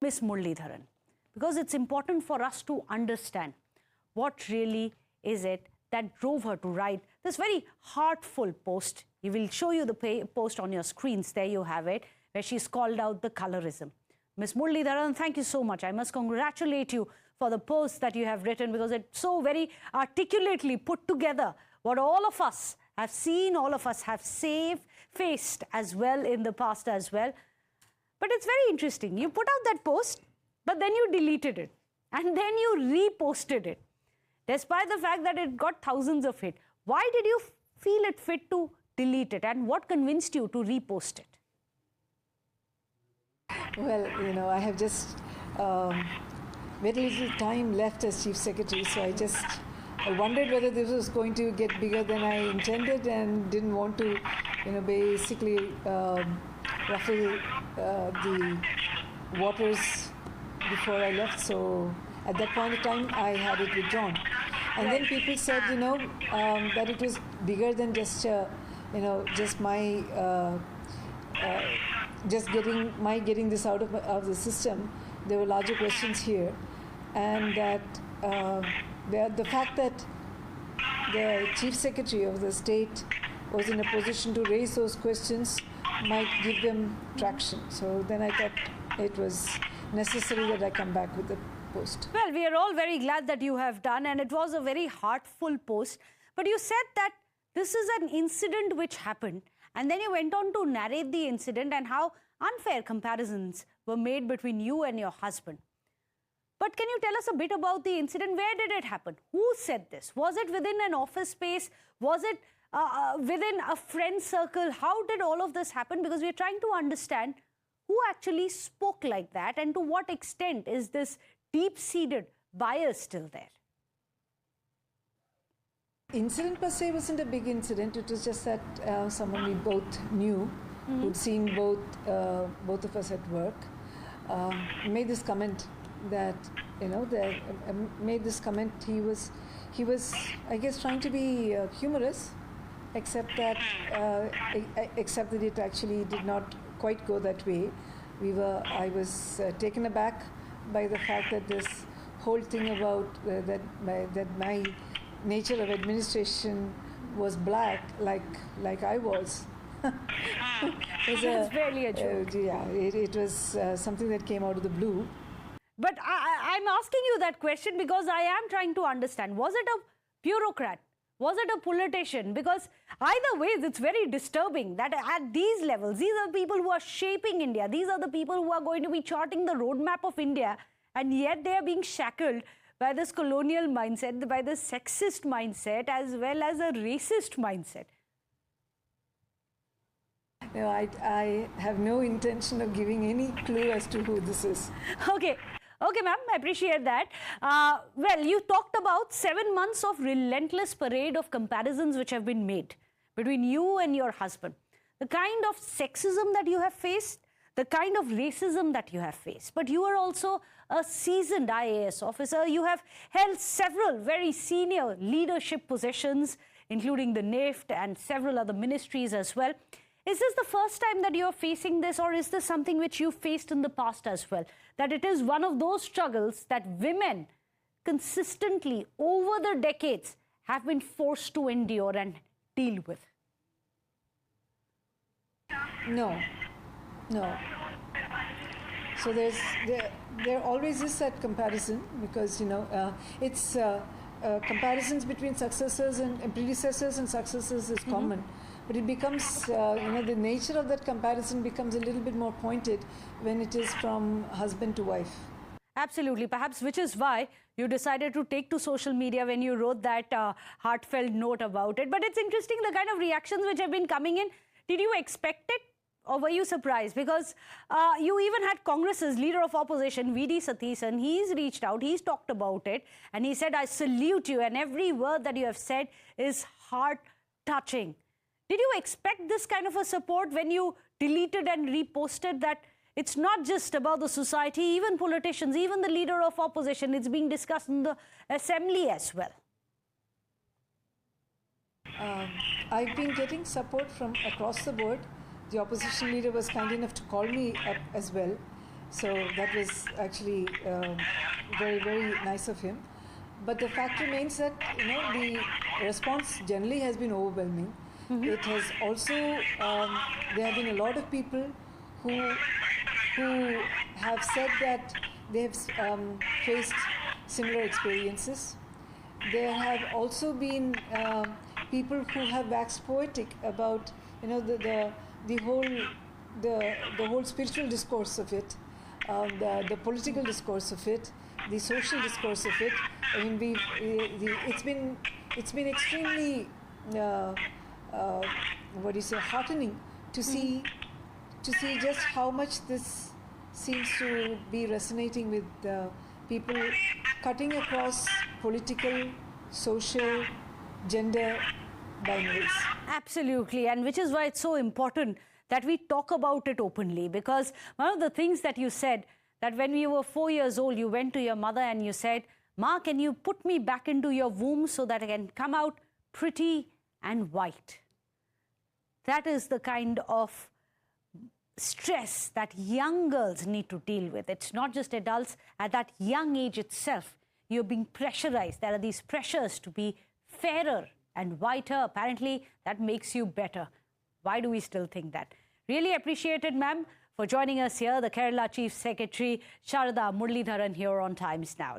Ms. Muraleedharan, because it's important for us to understand what really is it that drove her to write this very heartful post. We will show you the post on your screens. There you have it, where she's called out the colorism. Ms. Muraleedharan, thank you so much. I must congratulate you for the post that you have written, because it so very articulately put together what all of us have seen, all of us have faced as well in the past as well. But it's very interesting. You put out that post, but then you deleted it. And then you reposted it, despite the fact that it got thousands of hits. Why did you feel it fit to delete it? And what convinced you to repost it? Well, you know, I have just very little time left as Chief Secretary, so I wondered whether this was going to get bigger than I intended, and didn't want to, you know, basically ruffle the waters before I left. So at that point in time, I had it withdrawn. And then people said, you know, that it was bigger than just, you know, just my, getting this out of the system. There were larger questions here, and that the fact that the Chief Secretary of the state was in a position to raise those questions might give them traction. So then I thought it was necessary that I come back with the post. Well, we are all very glad that you have done, and it was a very heartful post. But you said that this is an incident which happened, and then you went on to narrate the incident and how unfair comparisons were made between you and your husband. But can you tell us a bit about the incident? Where did it happen? Who said this? Was it within an office space? Was it within a friend circle? How did all of this happen? Because we're trying to understand who actually spoke like that, and to what extent is this deep-seated bias still there? Incident per se wasn't a big incident. It was just that someone we both knew, who'd seen both of us at work, made this comment that, you know, made this comment. He was, I guess, trying to be humorous, except that it actually did not quite go that way. I was taken aback by the fact that this whole thing about that my nature of administration was black, like I was. It's barely a joke. Yeah, it was something that came out of the blue. But I'm asking you that question because I am trying to understand. Was it a bureaucrat? Was it a politician? Because either way, it's very disturbing that at these levels, these are people who are shaping India. These are the people who are going to be charting the roadmap of India. And yet they are being shackled by this colonial mindset, by this sexist mindset, as well as a racist mindset. No, I have no intention of giving any clue as to who this is. Okay, ma'am, I appreciate that. Well, you talked about 7 months of relentless parade of comparisons which have been made between you and your husband. The kind of sexism that you have faced, the kind of racism that you have faced. But you are also a seasoned IAS officer. You have held several very senior leadership positions, including the NIFT and several other ministries as well. Is this the first time that you're facing this, or is this something which you faced in the past as well? That it is one of those struggles that women consistently over the decades have been forced to endure and deal with? No. So there always is that comparison, because, you know, it's comparisons between successors and predecessors and successors is common. But it becomes, you know, the nature of that comparison becomes a little bit more pointed when it is from husband to wife. Absolutely. Perhaps which is why you decided to take to social media when you wrote that heartfelt note about it. But it's interesting the kind of reactions which have been coming in. Did you expect it, or were you surprised? Because you even had Congress's leader of opposition, V.D. Satheesan. He's reached out, he's talked about it, and he said, I salute you, and every word that you have said is heart-touching. Did you expect this kind of a support when you deleted and reposted that it's not just about the society, even politicians, even the leader of opposition, it's being discussed in the assembly as well? I've been getting support from across the board. The opposition leader was kind enough to call me up as well. So that was actually very, very nice of him. But the fact remains that the response generally has been overwhelming. It has also there have been a lot of people who have said that they have faced similar experiences. There have also been people who have waxed poetic about the whole spiritual discourse of it, the political discourse of it, the social discourse of it. I mean, it's been extremely heartening to see just how much this seems to be resonating with people cutting across political, social, gender binaries. Absolutely, and which is why it's so important that we talk about it openly, because one of the things that you said, that when you were 4 years old, you went to your mother and you said, "Ma, can you put me back into your womb so that I can come out pretty and white?" That is the kind of stress that young girls need to deal with. It's not just adults. At that young age itself, you're being pressurized. There are these pressures to be fairer and whiter. Apparently, that makes you better. Why do we still think that? Really appreciated, ma'am, for joining us here, the Kerala Chief Secretary Sarada Muraleedharan here on Times Now.